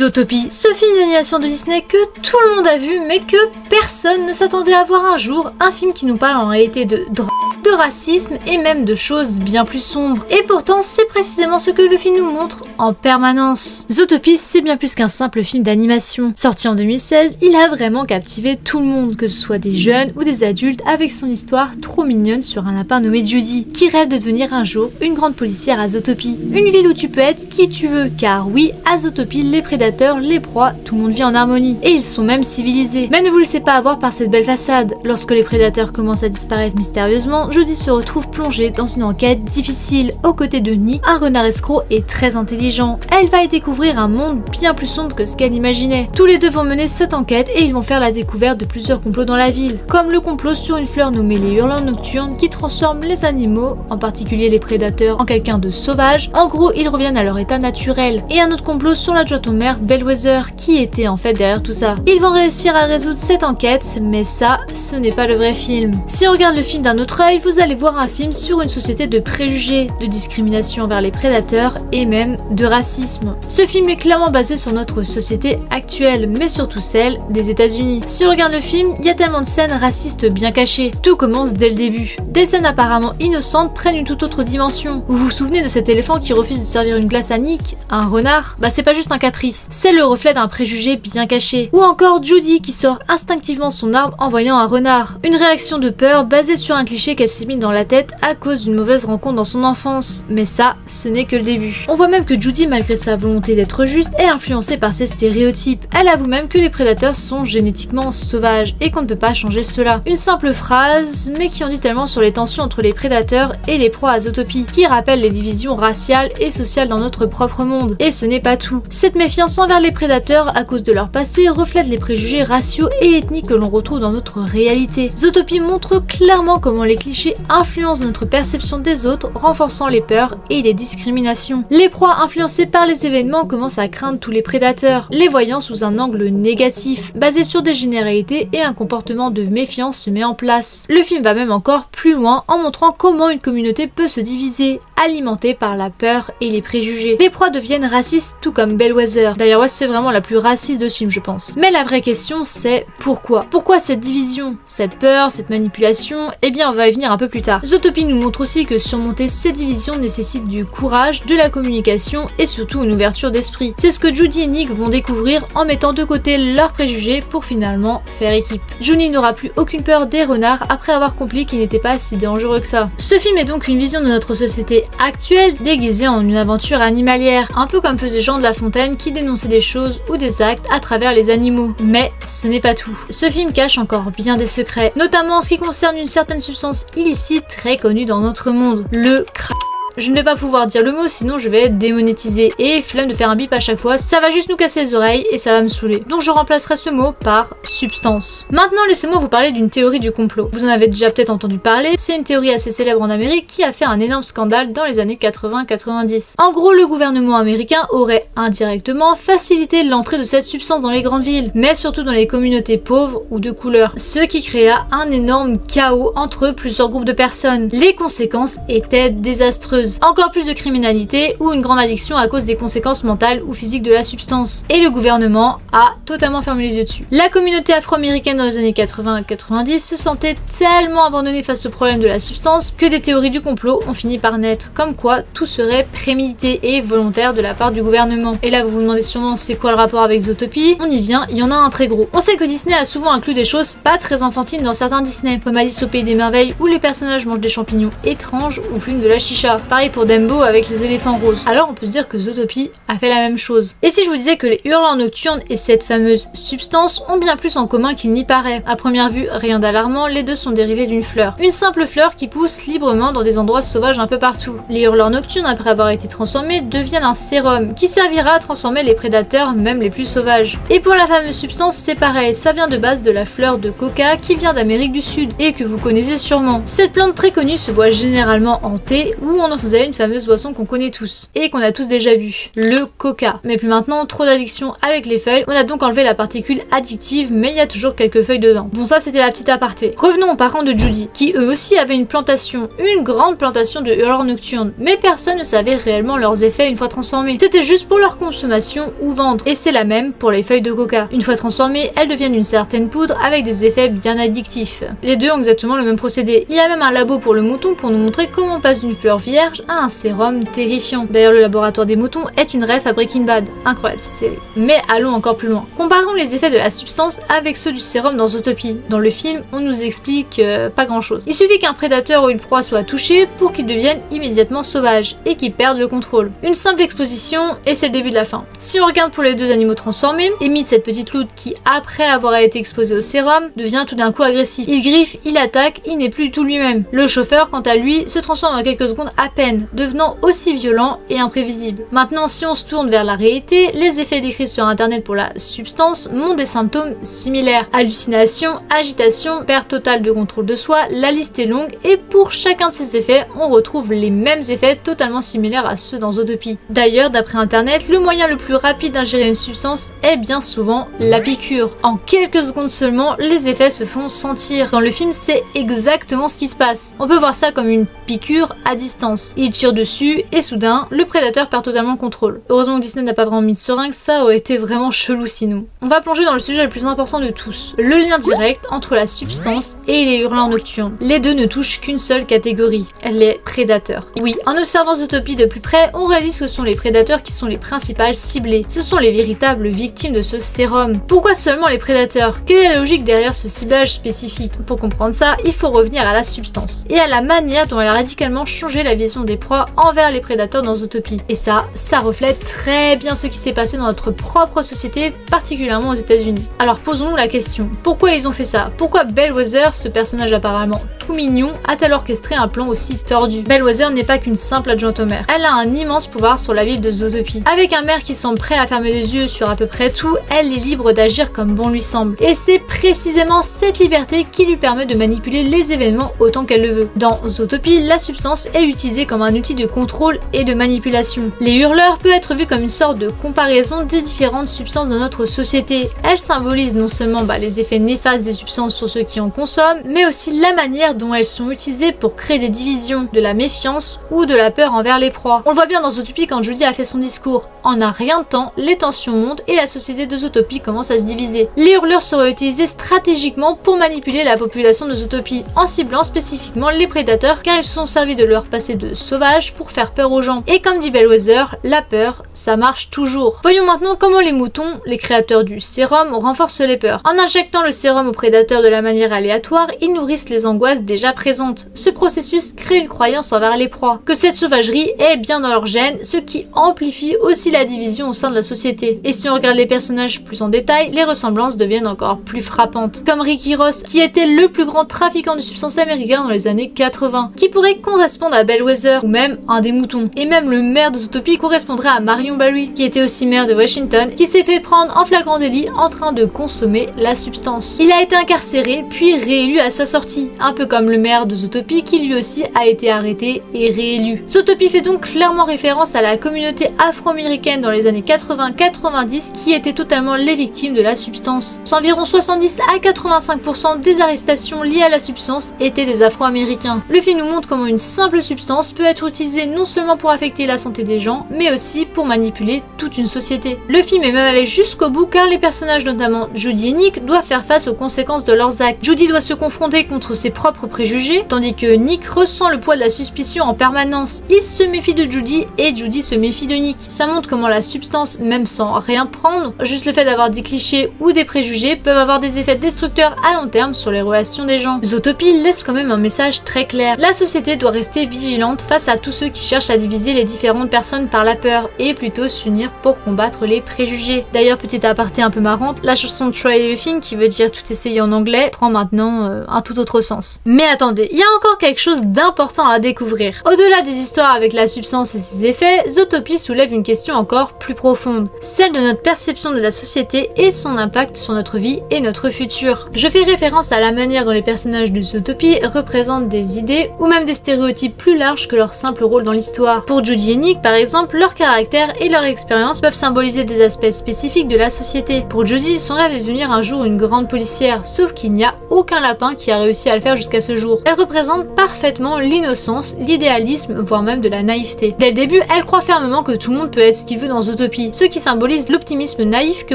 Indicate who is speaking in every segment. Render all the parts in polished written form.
Speaker 1: Zootopie, ce film d'animation de Disney que tout le monde a vu mais que personne ne s'attendait à voir un jour, un film qui nous parle en réalité de drogue, de racisme et même de choses bien plus sombres. Et pourtant c'est précisément ce que le film nous montre en permanence. Zootopie c'est bien plus qu'un simple film d'animation. Sorti en 2016, il a vraiment captivé tout le monde, que ce soit des jeunes ou des adultes, avec son histoire trop mignonne sur un lapin nommé Judy, qui rêve de devenir un jour une grande policière à Zootopie. Une ville où tu peux être qui tu veux, car oui, à Zootopie, les prédateurs, les proies, tout le monde vit en harmonie. Et ils sont même civilisés. Mais ne vous laissez pas avoir par cette belle façade. Lorsque les prédateurs commencent à disparaître mystérieusement, Judy se retrouve plongée dans une enquête difficile, aux côtés de Nick, un renard escroc et très intelligent. Elle va y découvrir un monde bien plus sombre que ce qu'elle imaginait. Tous les deux vont mener cette enquête et ils vont faire la découverte de plusieurs complots dans la ville, comme le complot sur une fleur nommée les hurlants nocturnes qui transforme les animaux, en particulier les prédateurs, en quelqu'un de sauvage. En gros, ils reviennent à leur état naturel. Et un autre complot sur l'adjointe au maire, Bellwether, qui était en fait derrière tout ça. Ils vont réussir à résoudre cette enquête, mais ça, ce n'est pas le vrai film. Si on regarde le film d'un autre œil, vous allez voir un film sur une société de préjugés, de discrimination envers les prédateurs et même de racisme. Ce film est clairement basé sur notre société actuelle, mais surtout celle des États-Unis. Si on regarde le film, il y a tellement de scènes racistes bien cachées. Tout commence dès le début. Des scènes apparemment innocentes prennent une toute autre dimension. Vous vous souvenez de cet éléphant qui refuse de servir une glace à Nick, un renard? Bah c'est pas juste un caprice, c'est le reflet d'un préjugé bien caché. Ou encore Judy qui sort instinctivement son arme en voyant un renard. Une réaction de peur basée sur un cliché qu'elle s'est mis dans la tête à cause d'une mauvaise rencontre dans son enfance. Mais ça, ce n'est que le début. On voit même que Judy, malgré sa volonté d'être juste, est influencée par ses stéréotypes. Elle avoue même que les prédateurs sont génétiquement sauvages et qu'on ne peut pas changer cela. Une simple phrase, mais qui en dit tellement sur les tensions entre les prédateurs et les proies à Zootopie, qui rappelle les divisions raciales et sociales dans notre propre monde. Et ce n'est pas tout. Cette méfiance envers les prédateurs à cause de leur passé reflète les préjugés raciaux et ethniques que l'on retrouve dans notre réalité. Zootopie montre clairement comment les clichés influencent notre perception des autres, renforçant les peurs et les discriminations. Les proies influencées par les événements commencent à craindre tous les prédateurs, les voyant sous un angle négatif, basé sur des généralités et un comportement de méfiance se met en place. Le film va même encore plus loin en montrant comment une communauté peut se diviser, alimentée par la peur et les préjugés. Les proies deviennent racistes tout comme Bellwether. D'ailleurs ouais, c'est vraiment la plus raciste de ce film je pense. Mais la vraie question c'est pourquoi? Pourquoi cette division? Cette peur, cette manipulation? Eh bien on va y venir un peu plus tard. Zootopie nous montre aussi que surmonter ces divisions nécessite du courage, de la communication et surtout une ouverture d'esprit. C'est ce que Judy et Nick vont découvrir en mettant de côté leurs préjugés pour finalement faire équipe. Judy n'aura plus aucune peur des renards après avoir compris qu'ils n'étaient pas si dangereux que ça. Ce film est donc une vision de notre société actuelle déguisée en une aventure animalière, un peu comme faisait Jean de La Fontaine qui dénonçait des choses ou des actes à travers les animaux. Mais ce n'est pas tout. Ce film cache encore bien des secrets, notamment en ce qui concerne une certaine substance illicite très connue dans notre monde, le crack. Je ne vais pas pouvoir dire le mot sinon je vais être démonétisée et flemme de faire un bip à chaque fois, ça va juste nous casser les oreilles et ça va me saouler. Donc je remplacerai ce mot par substance. Maintenant laissez-moi vous parler d'une théorie du complot. Vous en avez déjà peut-être entendu parler, c'est une théorie assez célèbre en Amérique qui a fait un énorme scandale dans les années 80-90. En gros le gouvernement américain aurait indirectement facilité l'entrée de cette substance dans les grandes villes, mais surtout dans les communautés pauvres ou de couleur, ce qui créa un énorme chaos entre plusieurs groupes de personnes. Les conséquences étaient désastreuses. Encore plus de criminalité ou une grande addiction à cause des conséquences mentales ou physiques de la substance. Et le gouvernement a totalement fermé les yeux dessus. La communauté afro-américaine dans les années 80-90 se sentait tellement abandonnée face au problème de la substance que des théories du complot ont fini par naître, comme quoi tout serait prémédité et volontaire de la part du gouvernement. Et là vous vous demandez sûrement c'est quoi le rapport avec Zootopie? On y vient, il y en a un très gros. On sait que Disney a souvent inclus des choses pas très enfantines dans certains Disney, comme Alice au Pays des Merveilles où les personnages mangent des champignons étranges ou fument de la chicha. Pareil pour Dumbo avec les éléphants roses. Alors on peut se dire que Zootopie a fait la même chose. Et si je vous disais que les hurlants nocturnes et cette fameuse substance ont bien plus en commun qu'il n'y paraît? À première vue, rien d'alarmant, les deux sont dérivés d'une fleur. Une simple fleur qui pousse librement dans des endroits sauvages un peu partout. Les hurlants nocturnes, après avoir été transformés, deviennent un sérum qui servira à transformer les prédateurs, même les plus sauvages. Et pour la fameuse substance, c'est pareil, ça vient de base de la fleur de coca qui vient d'Amérique du Sud et que vous connaissez sûrement. Cette plante très connue se boit généralement en thé ou on en vous avez une fameuse boisson qu'on connaît tous et qu'on a tous déjà bu, le coca. Mais plus maintenant, trop d'addiction avec les feuilles, on a donc enlevé la particule addictive, mais il y a toujours quelques feuilles dedans. Bon, ça c'était la petite aparté. Revenons aux parents de Judy, qui eux aussi avaient une plantation, une grande plantation de hurleurs nocturnes, mais personne ne savait réellement leurs effets une fois transformées. C'était juste pour leur consommation ou vendre, et c'est la même pour les feuilles de coca. Une fois transformées, elles deviennent une certaine poudre avec des effets bien addictifs. Les deux ont exactement le même procédé. Il y a même un labo pour le mouton pour nous montrer comment on passe d'une fleur vierge à un sérum terrifiant. D'ailleurs, le laboratoire des moutons est une ref à Breaking Bad. Incroyable cette série. Mais allons encore plus loin. Comparons les effets de la substance avec ceux du sérum dans Zootopie. Dans le film, on nous explique pas grand chose. Il suffit qu'un prédateur ou une proie soit touché pour qu'il devienne immédiatement sauvage et qu'il perde le contrôle. Une simple exposition et c'est le début de la fin. Si on regarde pour les deux animaux transformés, Emmett, cette petite loutre qui, après avoir été exposé au sérum, devient tout d'un coup agressif. Il griffe, il attaque, il n'est plus du tout lui-même. Le chauffeur, quant à lui, se transforme en quelques secondes à peine, devenant aussi violent et imprévisible. Maintenant, si on se tourne vers la réalité, les effets décrits sur internet pour la substance montrent des symptômes similaires. Hallucination, agitation, perte totale de contrôle de soi, la liste est longue et pour chacun de ces effets, on retrouve les mêmes effets totalement similaires à ceux dans Zootopie. D'ailleurs, d'après internet, le moyen le plus rapide d'ingérer une substance est bien souvent la piqûre. En quelques secondes seulement, les effets se font sentir. Dans le film, c'est exactement ce qui se passe. On peut voir ça comme une piqûre à distance. Il tire dessus et soudain, le prédateur perd totalement le contrôle. Heureusement que Disney n'a pas vraiment mis de seringue, ça aurait été vraiment chelou sinon. On va plonger dans le sujet le plus important de tous, le lien direct entre la substance et les hurleurs nocturnes. Les deux ne touchent qu'une seule catégorie, les prédateurs. Oui, en observant Zootopie de plus près, on réalise que ce sont les prédateurs qui sont les principales ciblées. Ce sont les véritables victimes de ce sérum. Pourquoi seulement les prédateurs? Quelle est la logique derrière ce ciblage spécifique? Pour comprendre ça, il faut revenir à la substance et à la manière dont elle a radicalement changé la vision des proies envers les prédateurs dans Zootopie. Et ça reflète très bien ce qui s'est passé dans notre propre société, particulièrement aux États-Unis. Alors posons-nous la question, pourquoi ils ont fait ça? Pourquoi Bellwether, ce personnage apparemment tout mignon, a-t-elle orchestré un plan aussi tordu? Bellwether n'est pas qu'une simple adjointe au maire. Elle a un immense pouvoir sur la ville de Zootopie. Avec un maire qui semble prêt à fermer les yeux sur à peu près tout, elle est libre d'agir comme bon lui semble. Et c'est précisément cette liberté qui lui permet de manipuler les événements autant qu'elle le veut. Dans Zootopie, la substance est utilisée comme un outil de contrôle et de manipulation. Les hurleurs peut être vu comme une sorte de comparaison des différentes substances de notre société. Elle symbolise non seulement les effets néfastes des substances sur ceux qui en consomment, mais aussi la manière dont elles sont utilisées pour créer des divisions, de la méfiance ou de la peur envers les proies. On le voit bien dans Zootopie quand Judy a fait son discours. En un rien de temps, les tensions montent et la société de Zootopie commence à se diviser. Les hurleurs seraient utilisés stratégiquement pour manipuler la population de Zootopie, en ciblant spécifiquement les prédateurs car ils se sont servis de leur passé de sauvage pour faire peur aux gens. Et comme dit Bellwether, la peur, ça marche toujours. Voyons maintenant comment les moutons, les créateurs du sérum, renforcent les peurs. En injectant le sérum aux prédateurs de la manière aléatoire, ils nourrissent les angoisses déjà présentes. Ce processus crée une croyance envers les proies, que cette sauvagerie est bien dans leur gène, ce qui amplifie aussi la division au sein de la société. Et si on regarde les personnages plus en détail, les ressemblances deviennent encore plus frappantes. Comme Ricky Ross, qui était le plus grand trafiquant de substances américain dans les années 80, qui pourrait correspondre à Bellwether, ou même un des moutons. Et même le maire de Zootopie correspondrait à Marion Barry, qui était aussi maire de Washington, qui s'est fait prendre en flagrant délit en train de consommer la substance. Il a été incarcéré, puis réélu à sa sortie, un peu comme le maire de Zootopie, qui lui aussi a été arrêté et réélu. Zootopie fait donc clairement référence à la communauté afro-américaine dans les années 80-90 qui était totalement les victimes de la substance. Environ 70 à 85% des arrestations liées à la substance étaient des afro-américains. Le film nous montre comment une simple substance peut être utilisée non seulement pour affecter la santé des gens, mais aussi pour manipuler toute une société. Le film est même allé jusqu'au bout car les personnages, notamment Judy et Nick, doivent faire face aux conséquences de leurs actes. Judy doit se confronter contre ses propres préjugés, tandis que Nick ressent le poids de la suspicion en permanence. Il se méfie de Judy et Judy se méfie de Nick. Ça montre comment la substance, même sans rien prendre, juste le fait d'avoir des clichés ou des préjugés, peuvent avoir des effets destructeurs à long terme sur les relations des gens. Zootopie laisse quand même un message très clair. La société doit rester vigilante face à tous ceux qui cherchent à diviser les différentes personnes par la peur et plutôt s'unir pour combattre les préjugés. D'ailleurs, petit aparté un peu marrante, la chanson Try Everything, qui veut dire tout essayer en anglais, prend maintenant un tout autre sens. Mais attendez, il y a encore quelque chose d'important à découvrir. Au-delà des histoires avec la substance et ses effets, Zootopie soulève une question encore plus profonde, celle de notre perception de la société et son impact sur notre vie et notre futur. Je fais référence à la manière dont les personnages de Zootopie représentent des idées ou même des stéréotypes plus larges que leur simple rôle dans l'histoire. Pour Judy et Nick, par exemple, leur caractère et leur expérience peuvent symboliser des aspects spécifiques de la société. Pour Judy, son rêve est de devenir un jour une grande policière, sauf qu'il n'y a aucun lapin qui a réussi à le faire jusqu'à ce jour. Elle représente parfaitement l'innocence, l'idéalisme, voire même de la naïveté. Dès le début, elle croit fermement que tout le monde peut être ce qu'il veut dans Zootopie, ce qui symbolise l'optimisme naïf que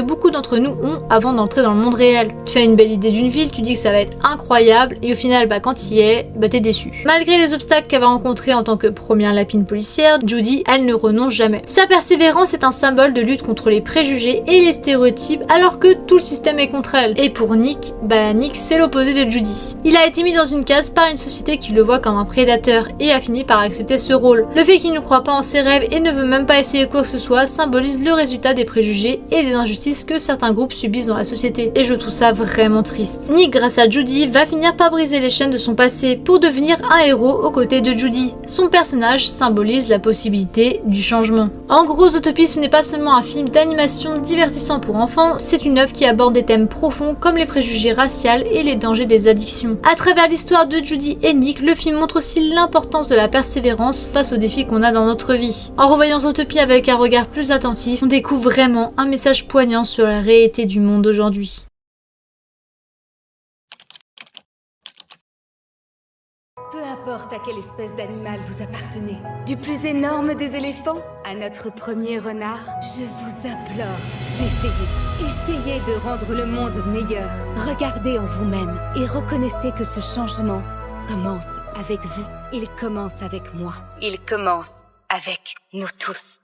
Speaker 1: beaucoup d'entre nous ont avant d'entrer dans le monde réel. Tu fais une belle idée d'une ville, tu dis que ça va être incroyable, et au final, quand tu y es, t'es déçu. Malgré les obstacles qu'elle va rencontrer en tant que première lapine policière, Judy, elle ne renonce jamais. Sa persévérance est un symbole de lutte contre les préjugés et les stéréotypes, alors que tout le système est contre elle. Et pour Nick, Nick c'est l'opposé de Judy. Il a été mis dans une case par une société qui le voit comme un prédateur et a fini par accepter ce rôle. Le fait qu'il ne croit pas en ses rêves et ne veut même pas essayer quoi que ce soit symbolise le résultat des préjugés et des injustices que certains groupes subissent dans la société. Et je trouve ça vraiment triste. Nick, grâce à Judy, va finir par briser les chaînes de son passé pour devenir un héros aux côtés de Judy. Son personnage symbolise la possibilité du changement. En gros, Zootopie, ce n'est pas seulement un film d'animation divertissant pour enfants, c'est une œuvre qui aborde des thèmes profonds comme les préjugés raciaux et les dangers des addictions. À travers l'histoire de Judy et Nick, le film montre aussi l'importance de la persévérance face aux défis qu'on a dans notre vie. En revoyant Zootopie avec un regard plus attentif, on découvre vraiment un message poignant sur la réalité du monde d'aujourd'hui.
Speaker 2: Peu importe à quelle espèce d'animal vous appartenez, du plus énorme des éléphants à notre premier renard, je vous implore d'essayer. Essayez de rendre le monde meilleur. Regardez en vous-même et reconnaissez que ce changement commence avec vous. Il commence avec moi. Il commence avec nous tous.